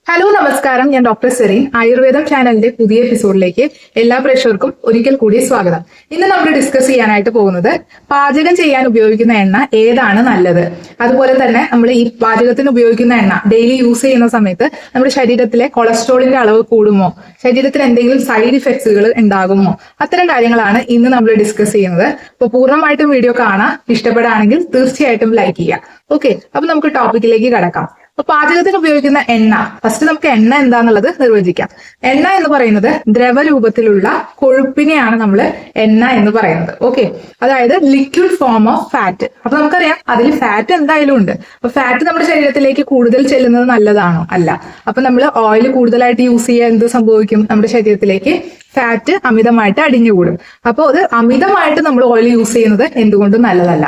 Hello നമസ്കാരം, ഞാൻ doctor serine. ആയുർവേദം ചാനലിന്റെ പുതിയ എപ്പിസോഡിലേക്ക് എല്ലാ പ്രേക്ഷകർക്കും ഒരിക്കൽ കൂടി സ്വാഗതം. ഇന്ന് നമ്മൾ ഡിസ്കസ് ചെയ്യാനായിട്ട് പോകുന്നത് പാചകം ചെയ്യാൻ ഉപയോഗിക്കുന്ന എണ്ണ ഏതാണ് നല്ലത്, അതുപോലെ തന്നെ നമ്മൾ ഈ പാചകത്തിന് ഉപയോഗിക്കുന്ന എണ്ണ ഡെയിലി യൂസ് ചെയ്യുന്ന സമയത്ത് നമ്മുടെ ശരീരത്തിലെ കൊളസ്ട്രോളിന്റെ അളവ് കൂടുമോ, ശരീരത്തിന് എന്തെങ്കിലും സൈഡ് ഇഫക്ട്സുകൾ ഉണ്ടാകുമോ, അത്തരം കാര്യങ്ങളാണ് ഇന്ന് നമ്മൾ ഡിസ്കസ് ചെയ്യുന്നത്. അപ്പോൾ പൂർണ്ണമായിട്ടും വീഡിയോ കാണാം. ഇഷ്ടപ്പെടുകയാണെങ്കിൽ തീർച്ചയായിട്ടും ലൈക്ക് ചെയ്യുക. ഓക്കെ, അപ്പൊ നമുക്ക് ടോപ്പിക്കിലേക്ക് കടക്കാം. അപ്പൊ പാചകത്തിന് ഉപയോഗിക്കുന്ന എണ്ണ, ഫസ്റ്റ് നമുക്ക് എണ്ണ എന്താന്നുള്ളത് നിർവചിക്കാം. എണ്ണ എന്ന് പറയുന്നത് ദ്രവരൂപത്തിലുള്ള കൊഴുപ്പിനെയാണ് നമ്മൾ എണ്ണ എന്ന് പറയുന്നത്. ഓക്കെ, അതായത് ലിക്വിഡ് ഫോം ഓഫ് ഫാറ്റ്. അപ്പൊ നമുക്കറിയാം അതിൽ ഫാറ്റ് എന്തായാലും ഉണ്ട്. അപ്പൊ ഫാറ്റ് നമ്മുടെ ശരീരത്തിലേക്ക് കൂടുതൽ ചെല്ലുന്നത് നല്ലതാണോ? അല്ല. അപ്പൊ നമ്മൾ ഓയിൽ കൂടുതലായിട്ട് യൂസ് ചെയ്യാൻ എന്ത് സംഭവിക്കും? നമ്മുടെ ശരീരത്തിലേക്ക് ഫാറ്റ് അമിതമായിട്ട് അടിഞ്ഞുകൂടും. അപ്പോൾ അത് അമിതമായിട്ട് നമ്മൾ ഓയിൽ യൂസ് ചെയ്യുന്നത് എന്തുകൊണ്ടും നല്ലതല്ല.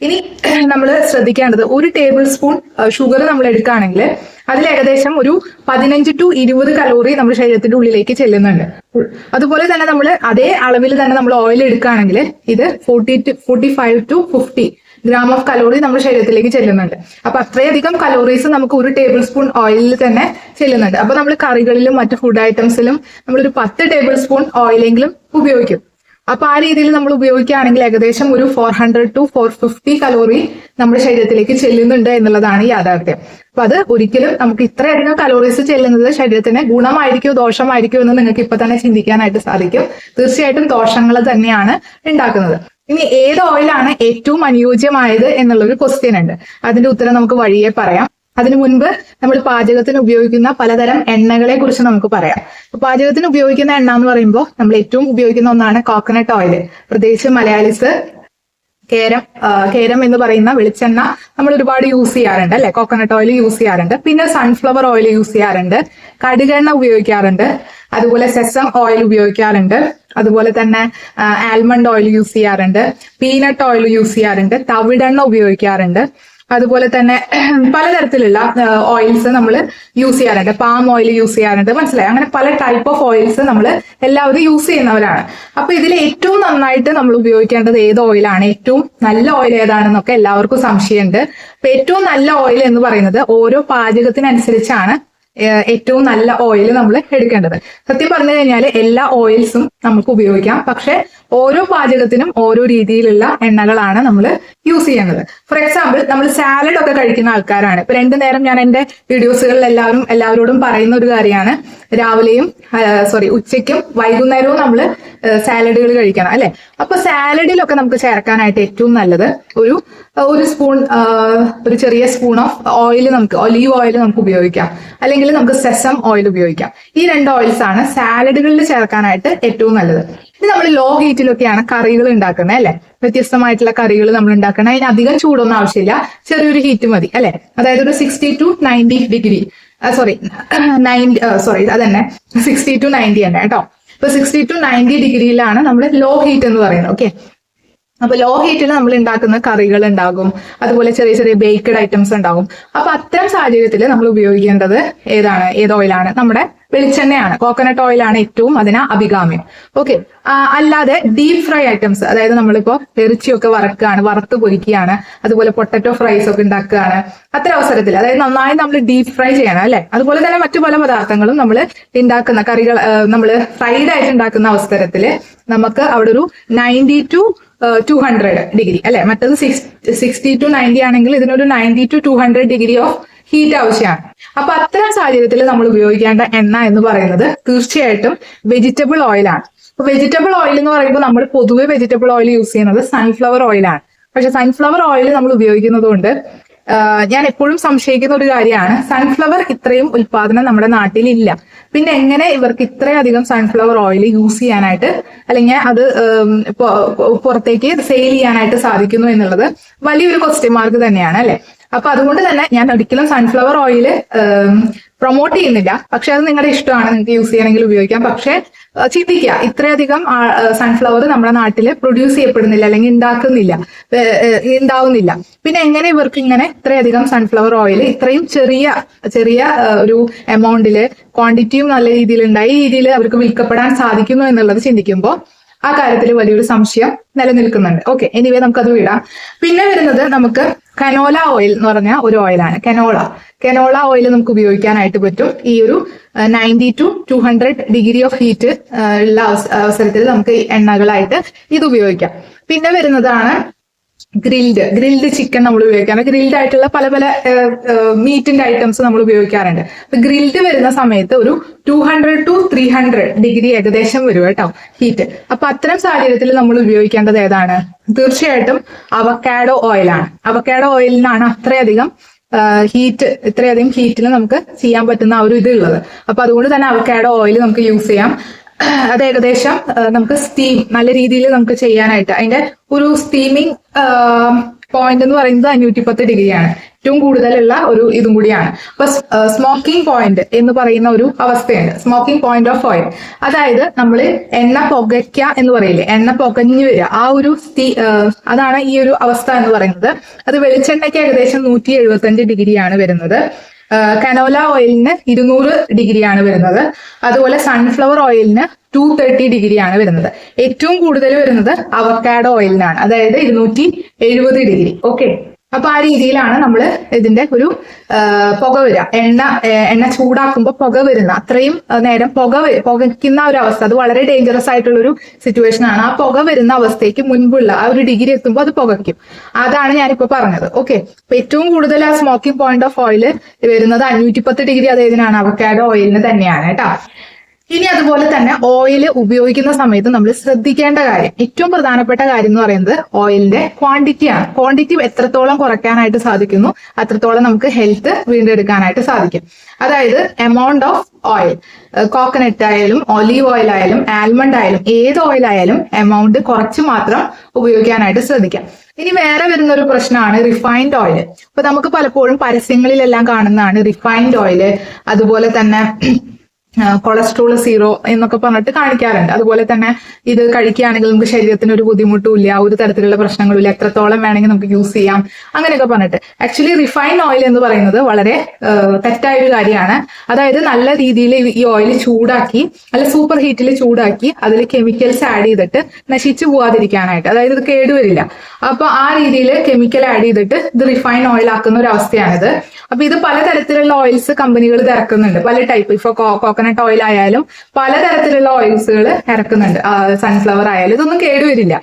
ഇനി നമ്മൾ ശ്രദ്ധിക്കേണ്ടത്, ഒരു ടേബിൾ സ്പൂൺ ഷുഗർ നമ്മൾ എടുക്കുകയാണെങ്കിൽ അതിൽ ഏകദേശം ഒരു 15 to 20 കലോറി നമ്മുടെ ശരീരത്തിന്റെ ഉള്ളിലേക്ക് ചെല്ലുന്നുണ്ട്. അതുപോലെ തന്നെ നമ്മൾ അതേ അളവിൽ തന്നെ നമ്മൾ ഓയിൽ എടുക്കുകയാണെങ്കിൽ ഇത് 45 to 50 ഗ്രാം ഓഫ് കലോറി നമ്മുടെ ശരീരത്തിലേക്ക് ചെല്ലുന്നുണ്ട്. അപ്പൊ അത്രയധികം കലോറീസ് നമുക്ക് ഒരു ടേബിൾ സ്പൂൺ ഓയിലിൽ തന്നെ ചെല്ലുന്നുണ്ട്. അപ്പൊ നമ്മൾ കറികളിലും മറ്റു ഫുഡ് ഐറ്റംസിലും നമ്മളൊരു 10 ടേബിൾ സ്പൂൺ ഓയിലെങ്കിലും ഉപയോഗിക്കും. അപ്പൊ ആ രീതിയിൽ നമ്മൾ ഉപയോഗിക്കുകയാണെങ്കിൽ ഏകദേശം ഒരു 400 to 450 കലോറി നമ്മുടെ ശരീരത്തിലേക്ക് ചെല്ലുന്നുണ്ട് എന്നുള്ളതാണ് യാഥാർത്ഥ്യം. അപ്പൊ അത് ഒരിക്കലും നമുക്ക് ഇത്രയധികം കലോറീസ് ചെല്ലുന്നത് ശരീരത്തിന് ഗുണമായിരിക്കോ ദോഷമായിരിക്കോ എന്ന് നിങ്ങൾക്ക് ഇപ്പൊ തന്നെ ചിന്തിക്കാനായിട്ട് സാധിക്കും. തീർച്ചയായിട്ടും ദോഷങ്ങൾ തന്നെയാണ് ഉണ്ടാക്കുന്നത്. ഇനി ഏത് ഓയിലാണ് ഏറ്റവും അനുയോജ്യമായത് എന്നുള്ളൊരു ക്വസ്റ്റ്യൻ ഉണ്ട്. അതിന്റെ ഉത്തരം നമുക്ക് വഴിയെ പറയാം. അതിനു മുൻപ് നമ്മൾ പാചകത്തിന് ഉപയോഗിക്കുന്ന പലതരം എണ്ണകളെ കുറിച്ച് നമുക്ക് പറയാം. പാചകത്തിന് ഉപയോഗിക്കുന്ന എണ്ണ എന്ന് പറയുമ്പോൾ നമ്മൾ ഏറ്റവും ഉപയോഗിക്കുന്ന ഒന്നാണ് കോക്കനട്ട് ഓയിൽ. പ്രത്യേകിച്ച് മലയാളീസ് കേരം എന്ന് പറയുന്ന വെളിച്ചെണ്ണ നമ്മൾ ഒരുപാട് യൂസ് ചെയ്യാറുണ്ട് അല്ലെ. കോക്കനട്ട് ഓയിൽ യൂസ് ചെയ്യാറുണ്ട്. പിന്നെ സൺഫ്ലവർ ഓയിൽ യൂസ് ചെയ്യാറുണ്ട്, കടുകെണ്ണ ഉപയോഗിക്കാറുണ്ട്, അതുപോലെ സെസം ഓയിൽ ഉപയോഗിക്കാറുണ്ട്, അതുപോലെ തന്നെ ആൽമണ്ട് ഓയിൽ യൂസ് ചെയ്യാറുണ്ട്, പീനട്ട് ഓയിൽ യൂസ് ചെയ്യാറുണ്ട്, തവിടെണ്ണ ഉപയോഗിക്കാറുണ്ട്. അതുപോലെ തന്നെ പലതരത്തിലുള്ള ഓയിൽസ് നമ്മൾ യൂസ് ചെയ്യാറുണ്ട്. പാം ഓയിൽ യൂസ് ചെയ്യാറുണ്ട്. മനസ്സിലായി? അങ്ങനെ പല ടൈപ്പ് ഓഫ് ഓയിൽസ് നമ്മൾ എല്ലാവരും യൂസ് ചെയ്യുന്നവരാണ്. അപ്പൊ ഇതിൽ ഏറ്റവും നന്നായിട്ട് നമ്മൾ ഉപയോഗിക്കേണ്ടത് ഏത് ഓയിലാണ്, ഏറ്റവും നല്ല ഓയിൽ ഏതാണെന്നൊക്കെ എല്ലാവർക്കും സംശയമുണ്ട്. അപ്പൊ ഏറ്റവും നല്ല ഓയിൽ എന്ന് പറയുന്നത് ഓരോ പാചകത്തിനനുസരിച്ചാണ് ഏറ്റവും നല്ല ഓയിൽ നമ്മൾ എടുക്കേണ്ടത്. സത്യം പറഞ്ഞു കഴിഞ്ഞാൽ എല്ലാ ഓയിൽസും നമുക്ക് ഉപയോഗിക്കാം, പക്ഷെ ഓരോ പാചകത്തിനും ഓരോ രീതിയിലുള്ള എണ്ണകളാണ് നമ്മൾ യൂസ് ചെയ്യുന്നത്. ഫോർ എക്സാമ്പിൾ, നമ്മൾ സാലഡ് ഒക്കെ കഴിക്കുന്ന ആൾക്കാരാണ്. ഇപ്പൊ 2 നേരം ഞാൻ എന്റെ വീഡിയോസുകളിൽ എല്ലാവരോടും പറയുന്ന ഒരു കാര്യമാണ്, രാവിലെയും ഉച്ചയ്ക്കും വൈകുന്നേരവും നമ്മൾ സാലഡുകൾ കഴിക്കണം അല്ലെ. അപ്പൊ സാലഡിലൊക്കെ നമുക്ക് ചേർക്കാനായിട്ട് ഏറ്റവും നല്ലത് ഒരു സ്പൂൺ, ഒരു ചെറിയ സ്പൂൺ ഓഫ് ഓയിൽ, നമുക്ക് ഒലീവ് ഓയിൽ നമുക്ക് ഉപയോഗിക്കാം, അല്ലെങ്കിൽ നമുക്ക് സെസം ഓയിൽ ഉപയോഗിക്കാം. ഈ 2 ഓയിൽസ് ആണ് സാലഡുകളിൽ ചേർക്കാനായിട്ട് ഏറ്റവും നല്ലത്. ഇത് നമ്മൾ ലോ ഹീറ്റിലൊക്കെയാണ് കറികൾ ഉണ്ടാക്കുന്നത് അല്ലെ. വ്യത്യസ്തമായിട്ടുള്ള കറികൾ നമ്മൾ ഉണ്ടാക്കണം. അതിന് അധികം ചൂടൊന്നും ആവശ്യമില്ല, ചെറിയൊരു ഹീറ്റ് മതി അല്ലെ. അതായത് ഒരു 60 to 90 ഡിഗ്രി, അതന്നെ 60 to 90 തന്നെ കേട്ടോ. ഇപ്പൊ 60 to 90 ഡിഗ്രിയിലാണ് നമ്മൾ ലോ ഹീറ്റ് എന്ന് പറയുന്നത്. ഓക്കെ, അപ്പൊ ലോ ഹീറ്റിൽ നമ്മൾ ഉണ്ടാക്കുന്ന കറികൾ ഉണ്ടാകും, അതുപോലെ ചെറിയ ചെറിയ ബേക്ക്ഡ് ഐറ്റംസ് ഉണ്ടാകും. അപ്പൊ അത്തരം സാഹചര്യത്തിൽ നമ്മൾ ഉപയോഗിക്കേണ്ടത് ഏത് ഓയിലാണ്? നമ്മുടെ വെളിച്ചെണ്ണയാണ്. കോക്കനട്ട് ഓയിലാണ് ഏറ്റവും അഭികാമ്യം. ഓക്കെ, അല്ലാതെ ഡീപ് ഫ്രൈ ഐറ്റംസ്, അതായത് നമ്മളിപ്പോ ഇറച്ചിയൊക്കെ വറുത്ത് പൊരിക്കുകയാണ്, അതുപോലെ പൊട്ടറ്റോ ഫ്രൈസ് ഒക്കെ ഉണ്ടാക്കുകയാണ്, അത്തരം അവസരത്തിൽ അതായത് നന്നായി നമ്മൾ ഡീപ് ഫ്രൈ ചെയ്യണം അല്ലെ. അതുപോലെ തന്നെ മറ്റു പല പദാർത്ഥങ്ങളും നമ്മൾ ഉണ്ടാക്കുന്ന കറികൾ നമ്മൾ ഫ്രൈഡ് ആയിട്ട് ഉണ്ടാക്കുന്ന അവസരത്തിൽ നമുക്ക് അവിടെ ഒരു 90 to 200 ഡിഗ്രി അല്ലെ. മറ്റത് 60 to 90 ആണെങ്കിൽ ഇതിനൊരു 90 to 200 ഡിഗ്രി ഓഫ് ഹീറ്റ് ആവശ്യമാണ്. അപ്പൊ അത്തരം സാഹചര്യത്തിൽ നമ്മൾ ഉപയോഗിക്കേണ്ട എണ്ണ എന്ന് പറയുന്നത് തീർച്ചയായിട്ടും വെജിറ്റബിൾ ഓയിലാണ്. അപ്പൊ വെജിറ്റബിൾ ഓയിൽ എന്ന് പറയുമ്പോൾ നമ്മൾ പൊതുവെ വെജിറ്റബിൾ ഓയിൽ യൂസ് ചെയ്യുന്നത് സൺഫ്ലവർ ഓയിലാണ്. പക്ഷെ സൺഫ്ലവർ ഓയിൽ നമ്മൾ ഉപയോഗിക്കുന്നത് കൊണ്ട് ഞാൻ എപ്പോഴും സംശയിക്കുന്ന ഒരു കാര്യമാണ്, സൺഫ്ലവർ ഇത്രയും ഉൽപാദനം നമ്മുടെ നാട്ടിലില്ല. പിന്നെ എങ്ങനെ ഇവർക്ക് ഇത്രയധികം സൺഫ്ലവർ ഓയിൽ യൂസ് ചെയ്യാനായിട്ട്, അല്ലെങ്കിൽ അത് പുറത്തേക്ക് സെയിൽ ചെയ്യാനായിട്ട് സാധിക്കുന്നു എന്നുള്ളത് വലിയൊരു ക്വസ്റ്റ്യൻ മാർക്ക് തന്നെയാണ് അല്ലെ. അപ്പൊ അതുകൊണ്ട് തന്നെ ഞാൻ ഒരിക്കലും സൺഫ്ലവർ ഓയിൽ പ്രൊമോട്ട് ചെയ്യുന്നില്ല. പക്ഷെ അത് നിങ്ങളുടെ ഇഷ്ടമാണ്, നിങ്ങൾക്ക് യൂസ് ചെയ്യണമെങ്കിൽ ഉപയോഗിക്കാം. പക്ഷെ ചിന്തിക്കുക, ഇത്രയധികം സൺഫ്ലവർ നമ്മുടെ നാട്ടിൽ പ്രൊഡ്യൂസ് ചെയ്യപ്പെടുന്നില്ല, അല്ലെങ്കിൽ ഉണ്ടാവുന്നില്ല. പിന്നെ എങ്ങനെ ഇവർക്ക് ഇങ്ങനെ ഇത്രയധികം സൺഫ്ലവർ ഓയിൽ ഇത്രയും ചെറിയ ഒരു എമൗണ്ടില്, ക്വാണ്ടിറ്റിയും നല്ല രീതിയിൽ ഉണ്ടായി ഈ രീതിയിൽ അവർക്ക് വിൽക്കപ്പെടാൻ സാധിക്കുന്നു എന്നുള്ളത് ചിന്തിക്കുമ്പോൾ ആ കാര്യത്തിൽ വലിയൊരു സംശയം നിലനിൽക്കുന്നുണ്ട്. ഓക്കെ, എനിവേ നമുക്കത് വിടാം. പിന്നെ വരുന്നത് നമുക്ക് കനോല ഓയിൽ എന്ന് പറഞ്ഞ ഒരു ഓയിലാണ്. കനോള ഓയിൽ നമുക്ക് ഉപയോഗിക്കാനായിട്ട് പറ്റും. ഈ ഒരു 90 to 200 ഡിഗ്രി ഓഫ് ഹീറ്റ് ഉള്ള അവസരത്തിൽ നമുക്ക് എണ്ണകളായിട്ട് ഇത് ഉപയോഗിക്കാം. പിന്നെ വരുന്നതാണ് ഗ്രിൽഡ് ചിക്കൻ നമ്മൾ ഉപയോഗിക്കാറ്. ഗ്രിൽഡ് ആയിട്ടുള്ള പല പല മീറ്റിന്റെ ഐറ്റംസ് നമ്മൾ ഉപയോഗിക്കാറുണ്ട്. അപ്പൊ ഗ്രിൽഡ് വരുന്ന സമയത്ത് ഒരു 200 to 300 ഡിഗ്രി ഏകദേശം വരും കേട്ടോ ഹീറ്റ്. അപ്പൊ അത്തരം സാഹചര്യത്തിൽ നമ്മൾ ഉപയോഗിക്കേണ്ടത് ഏതാണ്? തീർച്ചയായിട്ടും അവക്കാഡോ ഓയിലാണ്. അവക്കാഡോ ഓയിലിനാണ് ഇത്രയധികം ഹീറ്റിൽ നമുക്ക് ചെയ്യാൻ പറ്റുന്ന ആ ഒരു ഇത് ഉള്ളത്. അപ്പൊ അതുകൊണ്ട് തന്നെ അവക്കാഡോ ഓയിൽ നമുക്ക് യൂസ് ചെയ്യാം. അത് ഏകദേശം നമുക്ക് നല്ല രീതിയിൽ നമുക്ക് ചെയ്യാനായിട്ട് അതിന്റെ ഒരു സ്റ്റീമിംഗ് പോയിന്റ് എന്ന് പറയുന്നത് 510 ഡിഗ്രിയാണ്. ഏറ്റവും കൂടുതലുള്ള ഒരു ഇതും കൂടിയാണ്. അപ്പൊ സ്മോക്കിംഗ് പോയിന്റ് എന്ന് പറയുന്ന ഒരു അവസ്ഥയുണ്ട്, സ്മോക്കിംഗ് പോയിന്റ് ഓഫ് ഓയിൽ. അതായത് നമ്മൾ എണ്ണ പുകയ്ക്ക എന്ന് പറയില്ലേ, എണ്ണ പുകഞ്ഞു വരിക, ആ ഒരു അതാണ് ഈ ഒരു അവസ്ഥ എന്ന് പറയുന്നത്. അത് വെളിച്ചെണ്ണയ്ക്ക് ഏകദേശം 175 ഡിഗ്രിയാണ് വരുന്നത്. കനോല ഓയിലിന് 200 ഡിഗ്രിയാണ് വരുന്നത്. അതുപോലെ സൺഫ്ലവർ ഓയിലിന് 230 ഡിഗ്രിയാണ് വരുന്നത്. ഏറ്റവും കൂടുതൽ വരുന്നത് അവക്കാഡോ ഓയിലിനാണ്, അതായത് 270 ഡിഗ്രി. ഓക്കെ, അപ്പൊ ആ രീതിയിലാണ് നമ്മൾ ഇതിന്റെ ഒരു പുക വരിക. എണ്ണ ചൂടാക്കുമ്പോൾ പുക വരുന്ന അത്രയും നേരം പുകയ്ക്കുന്ന ഒരു അവസ്ഥ, അത് വളരെ ഡേഞ്ചറസ് ആയിട്ടുള്ള ഒരു സിറ്റുവേഷൻ ആണ്. ആ പുക വരുന്ന അവസ്ഥയ്ക്ക് മുൻപുള്ള ആ ഒരു ഡിഗ്രി എത്തുമ്പോൾ അത് പുകയ്ക്കും. അതാണ് ഞാനിപ്പോ പറഞ്ഞത്. ഓക്കെ, അപ്പൊ ഏറ്റവും കൂടുതൽ ആ സ്മോക്കിംഗ് പോയിന്റ് ഓഫ് ഓയിൽ വരുന്നത് 510 ഡിഗ്രി അതായതിനാണ് അവക്കാഡോ ഓയിലിന് തന്നെയാണ് കേട്ടോ. ഇനി അതുപോലെ തന്നെ ഓയിൽ ഉപയോഗിക്കുന്ന സമയത്ത് നമ്മൾ ശ്രദ്ധിക്കേണ്ട കാര്യം, ഏറ്റവും പ്രധാനപ്പെട്ട കാര്യം എന്ന് പറയുന്നത് ഓയിലിന്റെ ക്വാണ്ടിറ്റിയാണ്. ക്വാണ്ടിറ്റി എത്രത്തോളം കുറയ്ക്കാനായിട്ട് സാധിക്കുന്നു അത്രത്തോളം നമുക്ക് ഹെൽത്ത് വീണ്ടെടുക്കാനായിട്ട് സാധിക്കും. അതായത് എമൗണ്ട് ഓഫ് ഓയിൽ, കോക്കനട്ട് ആയാലും ഒലീവ് ഓയിൽ ആയാലും ആൽമണ്ട് ആയാലും ഏത് ഓയിൽ ആയാലും എമൗണ്ട് കുറച്ച് മാത്രം ഉപയോഗിക്കാനായിട്ട് ശ്രദ്ധിക്കാം. ഇനി വേറെ വരുന്ന ഒരു പ്രശ്നമാണ് റിഫൈൻഡ് ഓയിൽ. അപ്പൊ നമുക്ക് പലപ്പോഴും പരസ്യങ്ങളിലെല്ലാം കാണുന്നതാണ് റിഫൈൻഡ് ഓയിൽ. അതുപോലെ തന്നെ കൊളസ്ട്രോൾ 0 എന്നൊക്കെ പറഞ്ഞിട്ട് കാണിക്കാറുണ്ട്. അതുപോലെ തന്നെ ഇത് കഴിക്കുകയാണെങ്കിൽ നമുക്ക് ശരീരത്തിന് ഒരു ബുദ്ധിമുട്ടും ഇല്ല, ഒരു തരത്തിലുള്ള പ്രശ്നങ്ങളും ഇല്ല, എത്രത്തോളം വേണമെങ്കിൽ നമുക്ക് യൂസ് ചെയ്യാം അങ്ങനെയൊക്കെ പറഞ്ഞിട്ട്. ആക്ച്വലി റിഫൈൻഡ് ഓയിൽ എന്ന് പറയുന്നത് വളരെ തെറ്റായൊരു കാര്യമാണ്. അതായത് നല്ല രീതിയിൽ ഈ ഓയിൽ ചൂടാക്കി, അല്ല സൂപ്പർ ഹീറ്റിൽ ചൂടാക്കി അതിൽ കെമിക്കൽസ് ആഡ് ചെയ്തിട്ട് നശിച്ചു പോവാതിരിക്കാനായിട്ട്, അതായത് ഇത് കേടുവരില്ല. അപ്പൊ ആ രീതിയിൽ കെമിക്കൽ ആഡ് ചെയ്തിട്ട് ഇത് റിഫൈൻഡ് ഓയിൽ ആക്കുന്ന ഒരു അവസ്ഥയാണിത്. അപ്പൊ ഇത് പലതരത്തിലുള്ള ഓയിൽസ് കമ്പനികൾ ഇറക്കുന്നുണ്ട്, പല ടൈപ്പ്. ഇപ്പൊ കോക്കനട്ട് ഓയിൽ ആയാലും പലതരത്തിലുള്ള ഓയിൽസുകൾ ഇറക്കുന്നുണ്ട്, സൺഫ്ലവർ ആയാലും ഇതൊന്നും കേടുവരില്ല.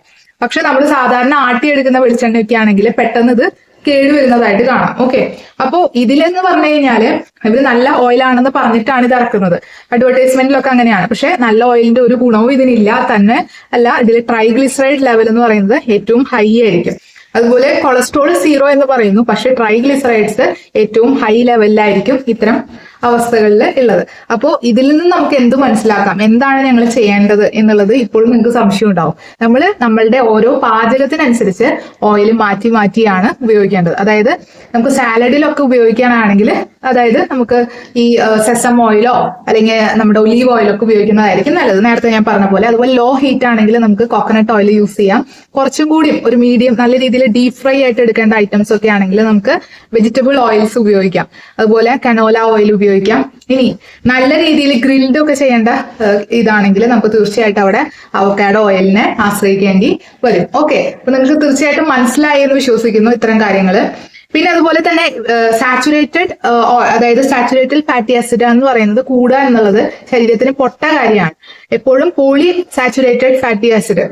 പക്ഷെ നമ്മൾ സാധാരണ ആട്ടിയെടുക്കുന്ന വെളിച്ചെണ്ണയൊക്കെ ആണെങ്കിൽ പെട്ടെന്ന് ഇത് കേടുവരുന്നതായിട്ട് കാണാം. ഓക്കെ, അപ്പോ ഇതിലെന്ന് പറഞ്ഞു കഴിഞ്ഞാല് ഇവര് നല്ല ഓയിലാണെന്ന് പറഞ്ഞിട്ടാണ് ഇത് ഇറക്കുന്നത്. അഡ്വർടൈസ്മെന്റിലൊക്കെ അങ്ങനെയാണ്. പക്ഷെ നല്ല ഓയിലിന്റെ ഒരു ഗുണവും ഇതിനില്ല തന്നെ അല്ല, ഇതിൽ ട്രൈഗ്ലിസറൈഡ് ലെവൽ എന്ന് പറയുന്നത് ഏറ്റവും ഹൈ ആയിരിക്കും. അതുപോലെ കൊളസ്ട്രോൾ 0 എന്ന് പറയുന്നു, പക്ഷെ ട്രൈഗ്ലിസറൈഡ്സ് ഏറ്റവും ഹൈ ലെവലിലായിരിക്കും ഇത്തരം അവസ്ഥകളിൽ ഉള്ളത്. അപ്പോൾ ഇതിൽ നിന്ന് നമുക്ക് എന്ത് മനസ്സിലാക്കാം, എന്താണ് ഞങ്ങൾ ചെയ്യേണ്ടത് എന്നുള്ളത് ഇപ്പോഴും നിങ്ങൾക്ക് സംശയം ഉണ്ടാവും. നമ്മളുടെ ഓരോ പാചകത്തിനനുസരിച്ച് ഓയിൽ മാറ്റി മാറ്റിയാണ് ഉപയോഗിക്കേണ്ടത്. അതായത് നമുക്ക് സാലഡിലൊക്കെ ഉപയോഗിക്കാനാണെങ്കിൽ, അതായത് നമുക്ക് ഈ സെസം ഓയിലോ അല്ലെങ്കിൽ നമ്മുടെ ഒലീവ് ഓയിലോ ഒക്കെ ഉപയോഗിക്കുന്നതായിരിക്കും നല്ലത്, നേരത്തെ ഞാൻ പറഞ്ഞ പോലെ. അതുപോലെ ലോ ഹീറ്റ് ആണെങ്കിൽ നമുക്ക് കോക്കനട്ട് ഓയിൽ യൂസ് ചെയ്യാം. കുറച്ചും കൂടി ഒരു മീഡിയം നല്ല രീതിയിൽ ഡീപ് ഫ്രൈ ആയിട്ട് എടുക്കേണ്ട ഐറ്റംസ് ഒക്കെ ആണെങ്കിൽ നമുക്ക് വെജിറ്റബിൾ ഓയിൽസ് ഉപയോഗിക്കാം. അതുപോലെ കനോല ഓയിൽ ഉപയോഗിക്കാം. ഇനി നല്ല രീതിയിൽ ഗ്രിൽഡ് ഒക്കെ ചെയ്യേണ്ട ഇതാണെങ്കിൽ നമുക്ക് തീർച്ചയായിട്ടും അവിടെ അവക്കാഡോ ഓയിലിനെ ആശ്രയിക്കേണ്ടി വരും. ഓക്കെ, അപ്പൊ നിങ്ങൾക്ക് തീർച്ചയായിട്ടും മനസ്സിലായി എന്ന് വിശ്വസിക്കുന്നു ഇത്തരം കാര്യങ്ങൾ. പിന്നെ അതുപോലെ തന്നെ അതായത് സാച്ചുറേറ്റഡ് ഫാറ്റി ആസിഡ് എന്ന് പറയുന്നത് കൂടുക എന്നുള്ളത് ശരീരത്തിന് പൊട്ട കാര്യമാണ്. എപ്പോഴും പോളി സാച്ചുറേറ്റഡ് ഫാറ്റി ആസിഡ്,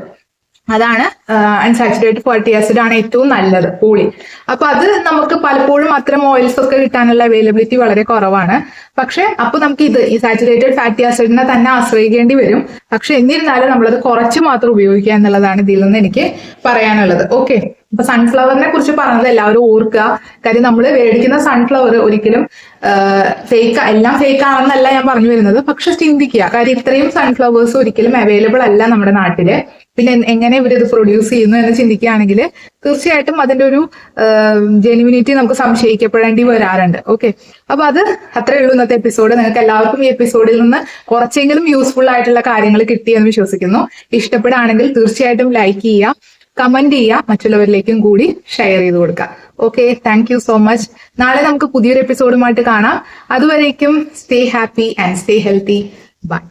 അതാണ് അൺസാച്ചുറേറ്റഡ് ഫാറ്റി ആസിഡ് ആണ് ഏറ്റവും നല്ലത്, പോളി. അപ്പൊ അത് നമുക്ക് പലപ്പോഴും അത്തരം ഓയിൽസ് ഒക്കെ കിട്ടാനുള്ള അവൈലബിലിറ്റി വളരെ കുറവാണ്. പക്ഷെ അപ്പൊ നമുക്ക് ഈ സാച്ചുറേറ്റഡ് ഫാറ്റി ആസിഡിനെ തന്നെ ആശ്രയിക്കേണ്ടി വരും. പക്ഷെ എന്നിരുന്നാലും നമ്മളത് കുറച്ച് മാത്രം ഉപയോഗിക്കുക എന്നുള്ളതാണ് ഇതിൽ നിന്ന് എനിക്ക് പറയാനുള്ളത്. ഓക്കെ, അപ്പൊ സൺഫ്ലവറിനെ കുറിച്ച് പറഞ്ഞത് എല്ലാവരും ഓർക്കുക. കാര്യം നമ്മൾ മേടിക്കുന്ന സൺഫ്ലവർ ഒരിക്കലും എല്ലാം ഫേക്ക് ആണെന്നല്ല ഞാൻ പറഞ്ഞു വരുന്നത്. പക്ഷെ ചിന്തിക്കുക, കാര്യം ഇത്രയും സൺഫ്ലവേഴ്സ് ഒരിക്കലും അവൈലബിൾ അല്ല നമ്മുടെ നാട്ടില്. പിന്നെ എങ്ങനെ ഇവരിത് പ്രൊഡ്യൂസ് ചെയ്യുന്നു എന്ന് ചിന്തിക്കുകയാണെങ്കിൽ തീർച്ചയായിട്ടും അതിന്റെ ഒരു ജെന്യൂനിറ്റി നമുക്ക് സംശയിക്കപ്പെടേണ്ടി വരാറുണ്ട്. ഓക്കെ, അപ്പൊ അത് അത്രയേ ഉള്ളൂ ഇന്നത്തെ എപ്പിസോഡ്. നിങ്ങൾക്ക് എല്ലാവർക്കും ഈ എപ്പിസോഡിൽ നിന്ന് കുറച്ചെങ്കിലും യൂസ്ഫുൾ ആയിട്ടുള്ള കാര്യങ്ങൾ കിട്ടിയെന്ന് വിശ്വസിക്കുന്നു. ഇഷ്ടപ്പെടുകയാണെങ്കിൽ തീർച്ചയായിട്ടും ലൈക്ക് ചെയ്യുക, കമന്റ് ചെയ്യുക, മറ്റുള്ളവരിലേക്കും കൂടി ഷെയർ ചെയ്ത് കൊടുക്കുക. Okay, thank you so much. നാളെ നമുക്ക് പുതിയൊരു എപ്പിസോഡുമായിട്ട് കാണാം. അതുവരേക്കും stay happy and stay healthy. By.